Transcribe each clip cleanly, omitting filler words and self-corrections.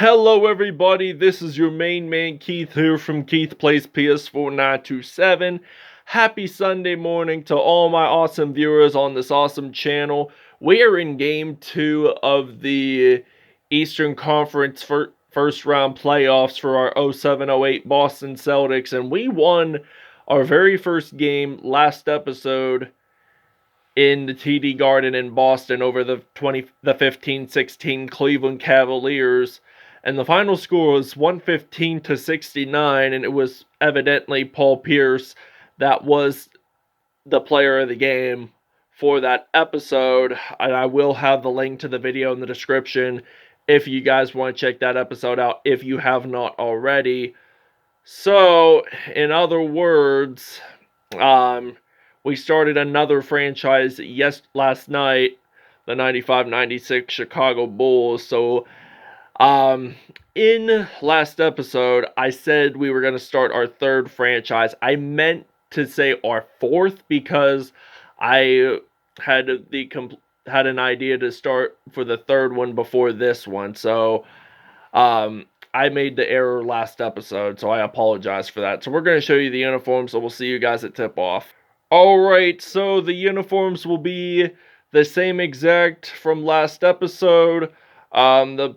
Hello everybody, this is your main man Keith here from Keith Plays PS4 927. Happy Sunday morning to all my awesome viewers on this awesome channel. We are in Game 2 of the Eastern Conference first round playoffs for our 07-08 Boston Celtics, and we won our very first game last episode in the TD Garden in Boston over the 15-16 Cleveland Cavaliers. And the final score was 115-69, and it was evidently Paul Pierce that was the player of the game for that episode. And I will have the link to the video in the description if you guys want to check that episode out if you have not already. So, in other words, we started another franchise last night, the 95-96 Chicago Bulls. So, in last episode, I said we were going to start our third franchise. I meant to say our fourth because I had an idea to start for the third one before this one. So, I made the error last episode, so I apologize for that. So we're going to show you the uniforms, so we'll see you guys at tip-off. Alright, so the uniforms will be the same exact from last episode. The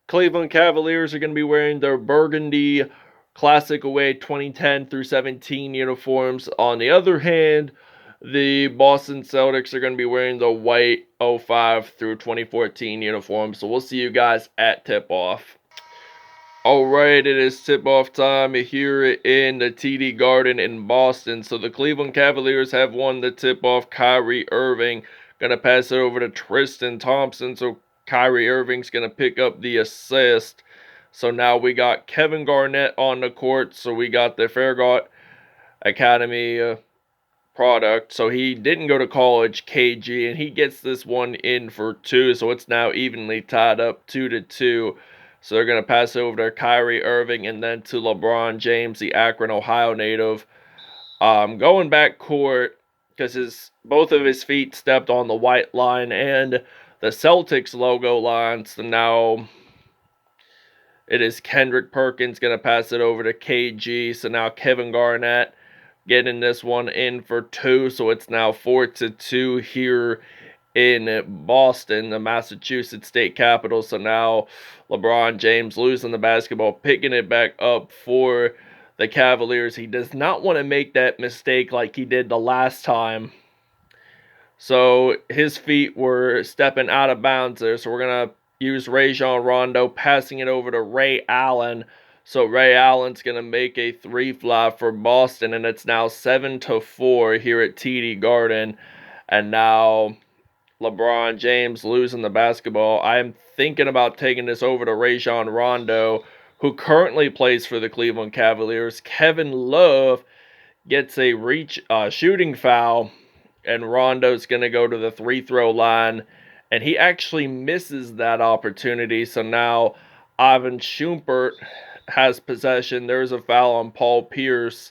Cleveland Cavaliers are going to be wearing their burgundy Classic Away 2010 through 17 uniforms. On the other hand, the Boston Celtics are going to be wearing the white 05 through 2014 uniforms. So we'll see you guys at tip-off. Alright, it is tip-off time here in the TD Garden in Boston. So the Cleveland Cavaliers have won the tip-off. Kyrie Irving gonna pass it over to Tristan Thompson. So Kyrie Irving's gonna pick up the assist. So now we got Kevin Garnett on the court. So we got the Fairgott Academy product. So he didn't go to college, KG, and he gets this one in for 2. So it's now evenly tied up 2-2. So they're going to pass it over to Kyrie Irving and then to LeBron James, the Akron, Ohio native. Going back court because both of his feet stepped on the white line and the Celtics logo line. So now it is Kendrick Perkins going to pass it over to KG. So now Kevin Garnett getting this one in for 2. So it's now 4-2 here in Boston, the Massachusetts state capital. So now LeBron James losing the basketball, picking it back up for the Cavaliers. He does not want to make that mistake like he did the last time. So his feet were stepping out of bounds there. So we're going to use Rajon Rondo, passing it over to Ray Allen. So Ray Allen's going to make a 3 fly for Boston, and it's now 7-4 here at TD Garden. And now LeBron James losing the basketball. I am thinking about taking this over to Rajon Rondo, who currently plays for the Cleveland Cavaliers. Kevin Love gets a shooting foul, and Rondo's going to go to the free-throw line, and he actually misses that opportunity. So now Ivan Shumpert has possession. There's a foul on Paul Pierce.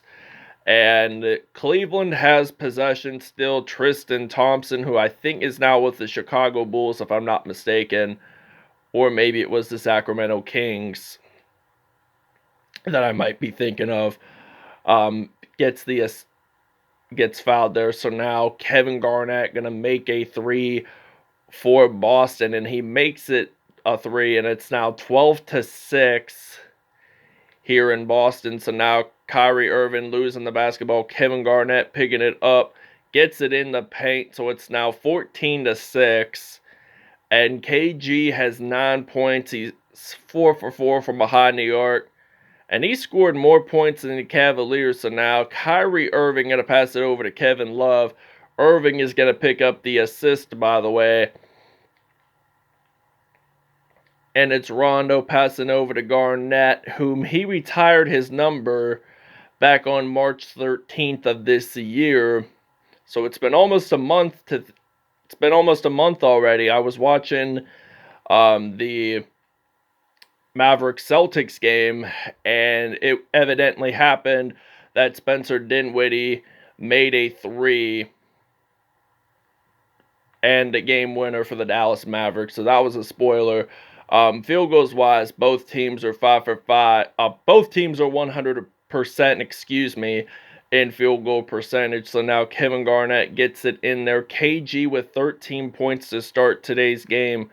And Cleveland has possession still. Tristan Thompson, who I think is now with the Chicago Bulls, if I'm not mistaken. Or maybe it was the Sacramento Kings that I might be thinking of. Gets fouled there. So now Kevin Garnett going to make a 3 for Boston. And he makes it a 3. And it's now 12-6 here in Boston. So now Kyrie Irving losing the basketball. Kevin Garnett picking it up. Gets it in the paint. So it's now 14-6. And KG has 9 points. He's 4 for 4 from behind the arc. And he scored more points than the Cavaliers. So now Kyrie Irving going to pass it over to Kevin Love. Irving is going to pick up the assist, by the way. And it's Rondo passing over to Garnett, whom he retired his number back on March 13th of this year. So it's been almost a month already. I was watching the Mavericks Celtics game, and it evidently happened that Spencer Dinwiddie made a 3 and a game winner for the Dallas Mavericks. So that was a spoiler. Field goals wise, both teams are 5 for 5. Both teams are 100%, excuse me, in field goal percentage. So now Kevin Garnett gets it in there. KG with 13 points to start today's game.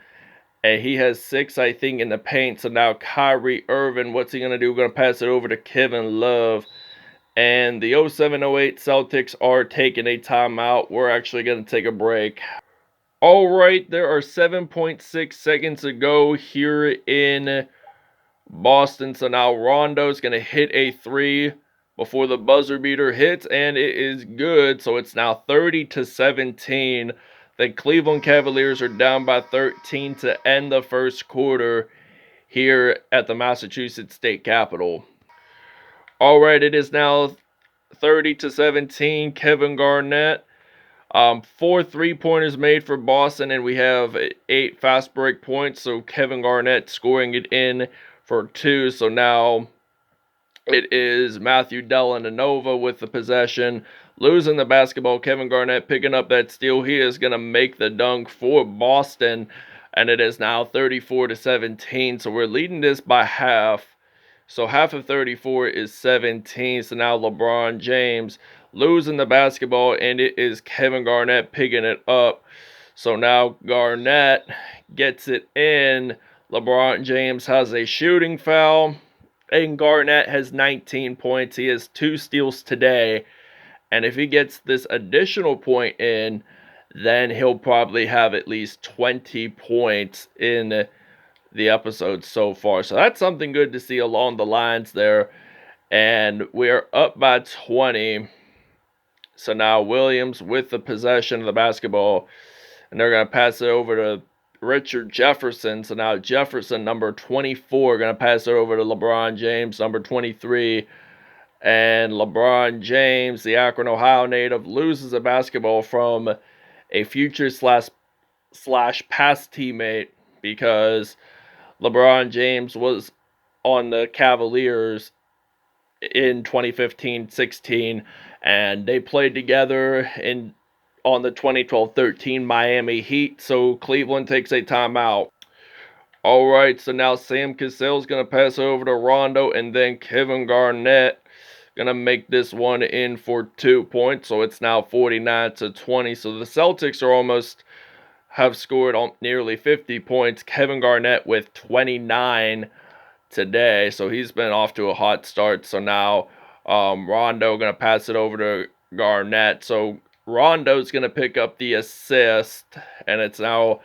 And he has 6, I think, in the paint. So now Kyrie Irving, what's he going to do? Going to pass it over to Kevin Love. And the 07-08 Celtics are taking a timeout. We're actually going to take a break. All right, there are 7.6 seconds to go here in Boston. So now Rondo's going to hit a 3 before the buzzer beater hits, and it is good. So it's now 30-17. The Cleveland Cavaliers are down by 13 to end the first quarter here at the Massachusetts State Capitol. All right, it is now 30-17. Kevin Garnett. 4 3-pointers made for Boston, and we have 8 fast break points. So Kevin Garnett scoring it in for 2. So now it is Matthew Dellavedova with the possession, losing the basketball. Kevin Garnett picking up that steal. He is going to make the dunk for Boston, and it is now 34-17. So we're leading this by half. So half of 34 is 17. So now LeBron James losing the basketball, and it is Kevin Garnett picking it up. So now Garnett gets it in. LeBron James has a shooting foul, and Garnett has 19 points. He has 2 steals today, and if he gets this additional point in, then he'll probably have at least 20 points in the episode so far. So that's something good to see along the lines there. And we're up by 20. So now Williams with the possession of the basketball, and they're going to pass it over to Richard Jefferson. So now Jefferson, number 24, going to pass it over to LeBron James, number 23. And LeBron James, the Akron, Ohio native, loses a basketball from a future slash past teammate, because LeBron James was on the Cavaliers in 2015-16, and they played together on the 2012-13 Miami Heat. So Cleveland takes a timeout. All right, so now Sam Cassell's going to pass over to Rondo, and then Kevin Garnett going to make this one in for 2 points. So it's now 49-20. So the Celtics have scored nearly 50 points. Kevin Garnett with 29 today, so he's been off to a hot start. So now Rondo going to pass it over to Garnett. So Rondo's going to pick up the assist, and it's now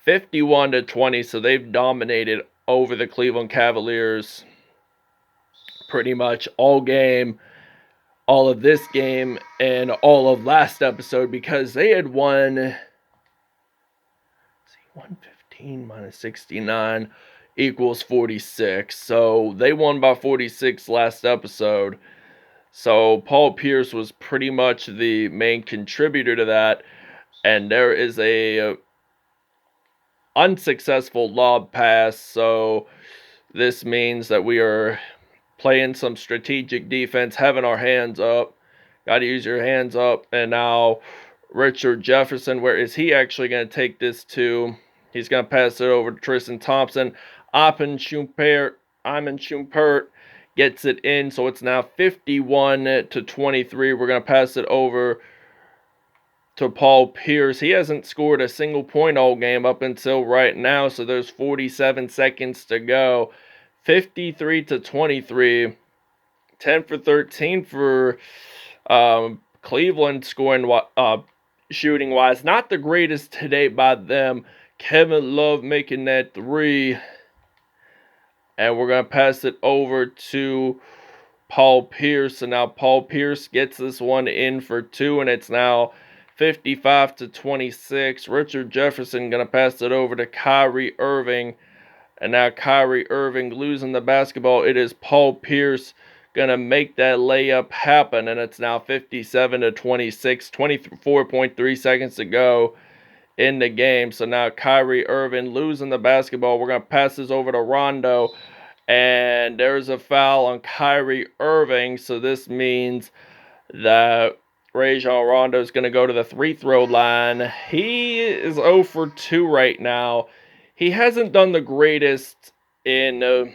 51-20. So they've dominated over the Cleveland Cavaliers pretty much all game, all of this game, and all of last episode, because they had won. 115 minus 69 equals 46. So they won by 46 last episode. So Paul Pierce was pretty much the main contributor to that. And there is a unsuccessful lob pass. So this means that we are playing some strategic defense, having our hands up. Got to use your hands up. And now Richard Jefferson, where is he actually going to take this to? He's going to pass it over to Tristan Thompson. Iman Shumpert gets it in, so it's now 51-23. We're going to pass it over to Paul Pierce. He hasn't scored a single point all game up until right now, so there's 47 seconds to go. 53-23. 10 for 13 for Cleveland scoring shooting wise. Not the greatest today by them. Kevin Love making that 3. And we're going to pass it over to Paul Pierce. And now Paul Pierce gets this one in for 2. And it's now 55-26. Richard Jefferson going to pass it over to Kyrie Irving. And now Kyrie Irving losing the basketball. It is Paul Pierce going to make that layup happen. And it's now 57-26. 24.3 seconds to go in the game. So now Kyrie Irving losing the basketball. We're going to pass this over to Rondo. And there's a foul on Kyrie Irving. So this means that Rajon Rondo is going to go to the free throw line. He is 0 for 2 right now. he hasn't done the greatest in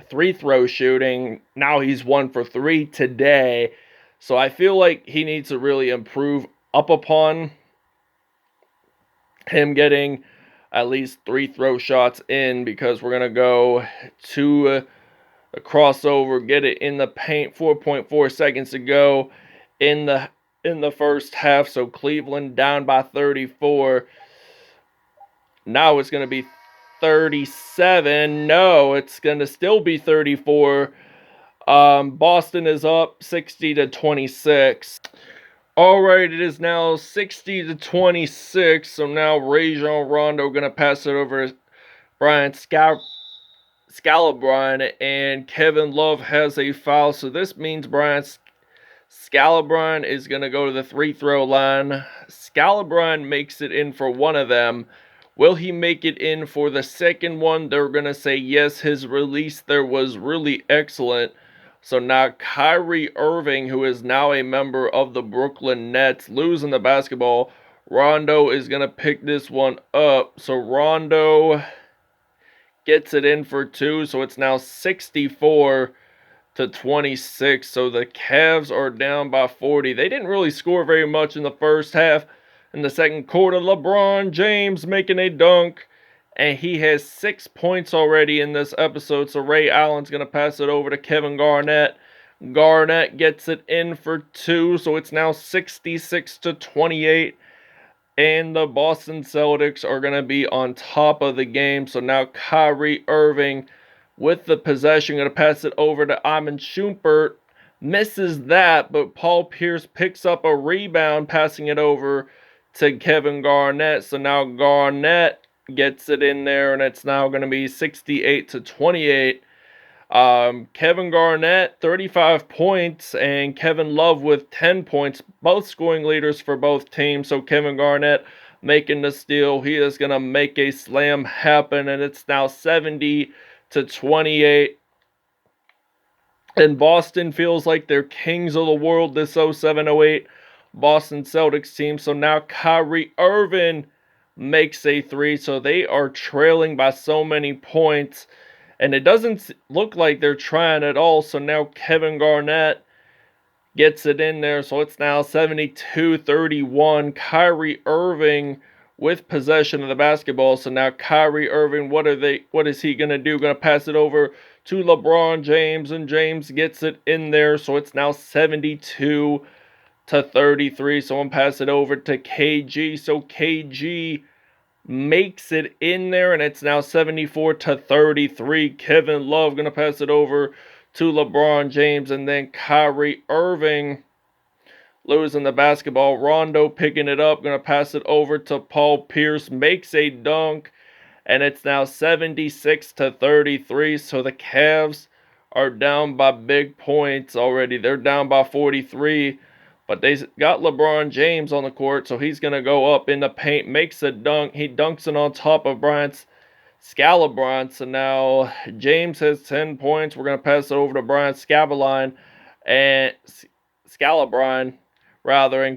free throw shooting. Now he's 1 for 3 today. So I feel like he needs to really improve up upon him getting at least 3 throw shots in, because we're going to go to a crossover, get it in the paint, 4.4 seconds to go in the first half. So Cleveland down by 34. Now it's going to be 37. No, it's going to still be 34. Boston is up 60-26. All right, it is now 60-26. So now Rajon Rondo going to pass it over to Brian Scalabrine, and Kevin Love has a foul. So this means Brian Scalabrine is going to go to the free throw line. Scalabrine makes it in for one of them. Will he make it in for the second one? They're going to say yes. His release there was really excellent. So now Kyrie Irving, who is now a member of the Brooklyn Nets, losing the basketball. Rondo is going to pick this one up. So Rondo gets it in for 2. So it's now 64-26. So the Cavs are down by 40. They didn't really score very much in the first half. In the second quarter, LeBron James making a dunk, and he has 6 points already in this episode. So Ray Allen's going to pass it over to Kevin Garnett. Garnett gets it in for 2, so it's now 66-28. And the Boston Celtics are going to be on top of the game. So now Kyrie Irving with the possession, going to pass it over to Iman Shumpert. Misses that, but Paul Pierce picks up a rebound, passing it over to Kevin Garnett. So now Garnett gets it in there, and it's now going to be 68-28. Kevin Garnett, 35 points, and Kevin Love with 10 points, both scoring leaders for both teams. So Kevin Garnett making the steal. He is going to make a slam happen, and it's now 70-28. And Boston feels like they're kings of the world this 07-08 Boston Celtics team. So now Kyrie Irving makes a 3. So they are trailing by so many points. And it doesn't look like they're trying at all. So now Kevin Garnett gets it in there. So it's now 72-31. Kyrie Irving with possession of the basketball. So now Kyrie Irving, what is he going to do? Going to pass it over to LeBron James, and James gets it in there. So it's now 72-33. Someone pass it over to KG. So KG makes it in there, and it's now 74-33. Kevin Love going to pass it over to LeBron James, and then Kyrie Irving losing the basketball. Rondo picking it up, going to pass it over to Paul Pierce, makes a dunk, and it's now 76-33. So the Cavs are down by big points already. They're down by 43. But they got LeBron James on the court, so he's going to go up in the paint, makes a dunk. He dunks it on top of Brian Scalabrine. So now James has 10 points. We're going to pass it over to Brian Scalabrine, and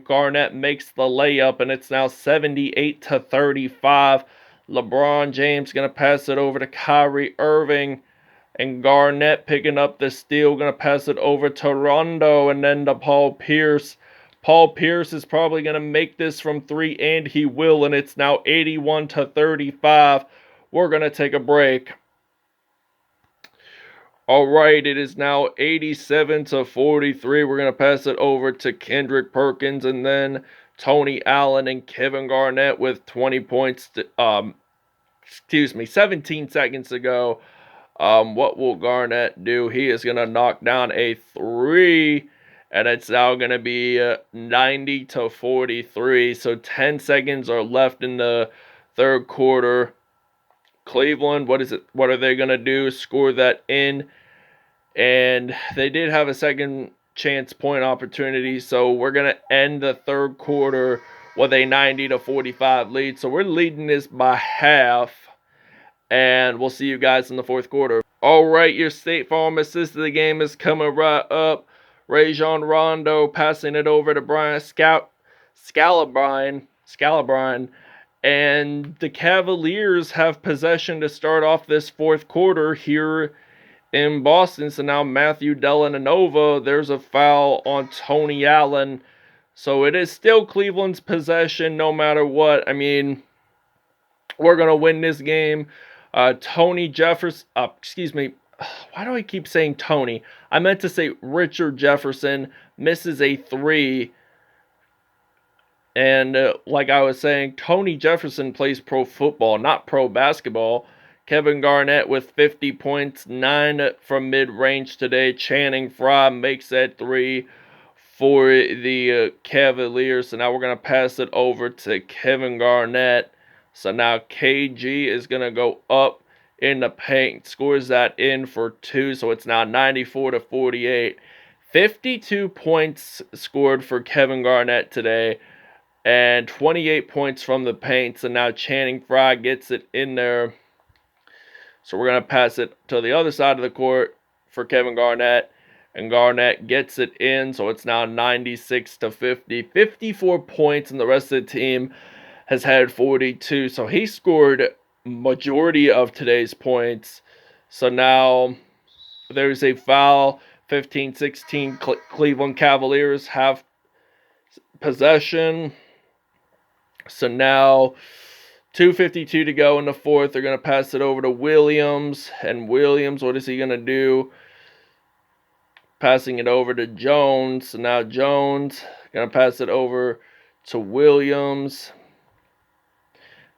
Garnett makes the layup, and it's now 78-35. LeBron James going to pass it over to Kyrie Irving, and Garnett picking up the steal, going to pass it over to Rondo, and then to Paul Pierce. Paul Pierce is probably going to make this from 3, and he will, and it's now 81-35. We're going to take a break. All right, it is now 87-43. We're going to pass it over to Kendrick Perkins, and then Tony Allen and Kevin Garnett with 20 points. 17 seconds to go. What will Garnett do? He is going to knock down a 3, and it's now going to be 90-43. So 10 seconds are left in the third quarter. Cleveland, what are they going to do? Score that in. And they did have a second chance point opportunity, so we're going to end the third quarter with a 90-45 lead. So we're leading this by half. And we'll see you guys in the fourth quarter. All right, your State Farm assist of the game is coming right up. Rajon Rondo passing it over to Brian Scalabrine. And the Cavaliers have possession to start off this fourth quarter here in Boston. So now Matthew Dellavedova, there's a foul on Tony Allen. So it is still Cleveland's possession no matter what. I mean, we're going to win this game. Tony Jefferson, why do I keep saying Tony? I meant to say Richard Jefferson misses a three. And like I was saying, Tony Jefferson plays pro football, not pro basketball. Kevin Garnett with 50 points, 9 from mid-range today. Channing Frye makes that three for the Cavaliers. So now we're going to pass it over to Kevin Garnett. So now KG is going to go up in the paint, scores that in for 2. So it's now 94-48. 52 points scored for Kevin Garnett today. And 28 points from the paint. So now Channing Frye gets it in there. So we're going to pass it to the other side of the court for Kevin Garnett. And Garnett gets it in. So it's now 96-50. 54 points, and the rest of the team has had 42. So he scored majority of today's points. So now there's a foul. 15-16 Cleveland Cavaliers have possession. So now 2:52 to go in the fourth. They're going to pass it over to Williams. And Williams, what is he going to do? Passing it over to Jones. So now Jones going to pass it over to Williams.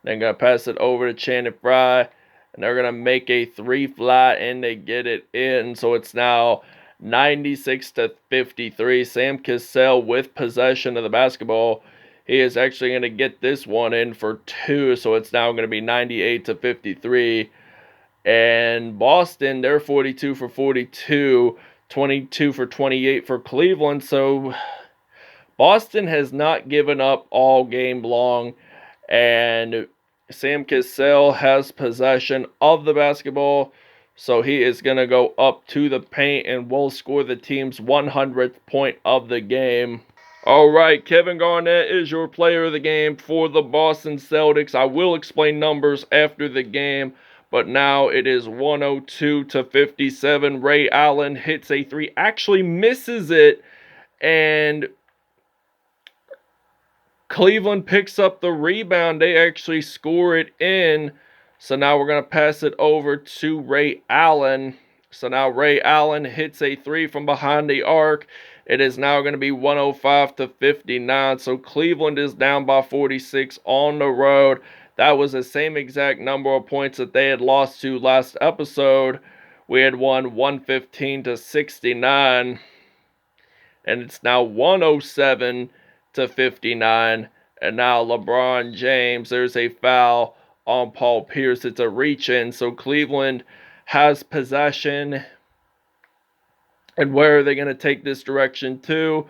Then going to pass it over to Channing Frye. And they're going to make a three flat, and they get it in. So it's now 96-53. Sam Cassell with possession of the basketball. He is actually going to get this one in for 2, so it's now going to be 98-53. And Boston, they're 42 for 42, 22 for 28 for Cleveland. So Boston has not given up all game long. And Sam Cassell has possession of the basketball. So he is going to go up to the paint and will score the team's 100th point of the game. All right, Kevin Garnett is your player of the game for the Boston Celtics. I will explain numbers after the game, but now it is 102-57. Ray Allen hits a three, actually misses it, and Cleveland picks up the rebound. They actually score it in. So now we're going to pass it over to Ray Allen. So now Ray Allen hits a three from behind the arc. It is now going to be 105-59. So Cleveland is down by 46 on the road. That was the same exact number of points that they had lost to last episode. We had won 115-69. And it's now 107-59. And now LeBron James, there's a foul on Paul Pierce. It's a reach-in. So Cleveland has possession. And where are they going to take this direction to?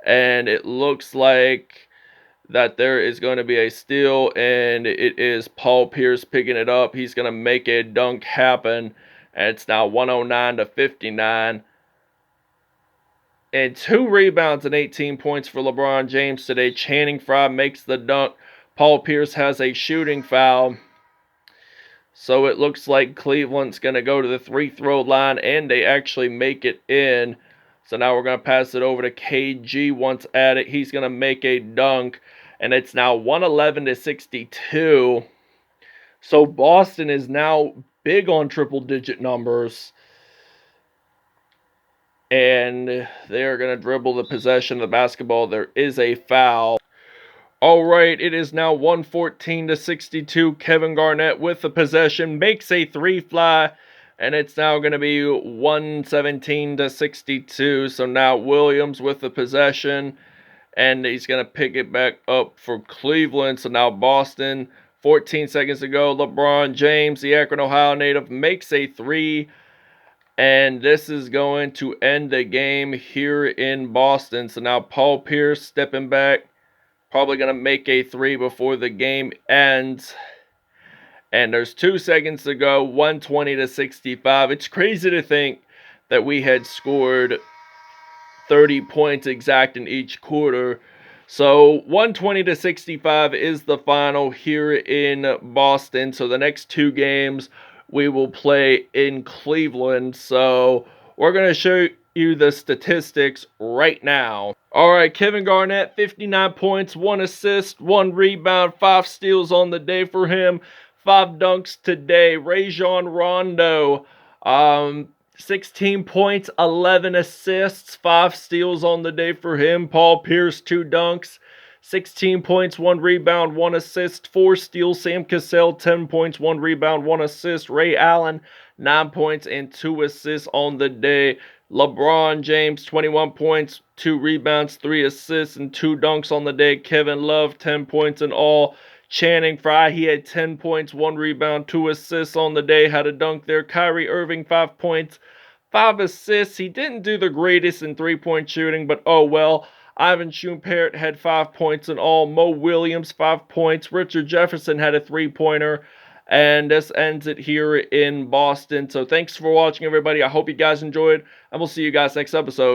And it looks like that there is going to be a steal, and it is Paul Pierce picking it up. He's going to make a dunk happen, and it's now 109-59. And 2 rebounds and 18 points for LeBron James today. Channing Frye makes the dunk. Paul Pierce has a shooting foul. So it looks like Cleveland's going to go to the free-throw line, and they actually make it in. So now we're going to pass it over to KG once at it. He's going to make a dunk, and it's now 111-62. So Boston is now big on triple-digit numbers. And they're going to dribble the possession of the basketball. There is a foul. All right, it is now 114-62. Kevin Garnett with the possession makes a three fly, and it's now going to be 117-62. So now Williams with the possession, and he's going to pick it back up for Cleveland. So now Boston, 14 seconds to go. LeBron James, the Akron, Ohio native, makes a three, and this is going to end the game here in Boston. So now Paul Pierce stepping back. Probably going to make a three before the game ends. And there's 2 seconds to go, 120-65. It's crazy to think that we had scored 30 points exact in each quarter. So 120-65 is the final here in Boston. So the next two games we will play in Cleveland. So we're going to show you the statistics right now. All right, Kevin Garnett, 59 points, 1 assist, 1 rebound, 5 steals on the day for him, 5 dunks today. Rajon Rondo, 16 points, 11 assists, 5 steals on the day for him. Paul Pierce, 2 dunks, 16 points, 1 rebound, 1 assist, 4 steals. Sam Cassell, 10 points, 1 rebound, 1 assist. Ray Allen, 9 points and 2 assists on the day. LeBron James, 21 points, 2 rebounds, 3 assists, and 2 dunks on the day. Kevin Love, 10 points in all. Channing Frye, he had 10 points, 1 rebound, 2 assists on the day. Had a dunk there. Kyrie Irving, 5 points, 5 assists. He didn't do the greatest in three-point shooting, but oh well. Ivan Shumpert had 5 points in all. Mo Williams, 5 points. Richard Jefferson had a three-pointer. And this ends it here in Boston. So thanks for watching, everybody. I hope you guys enjoyed, and we'll see you guys next episode.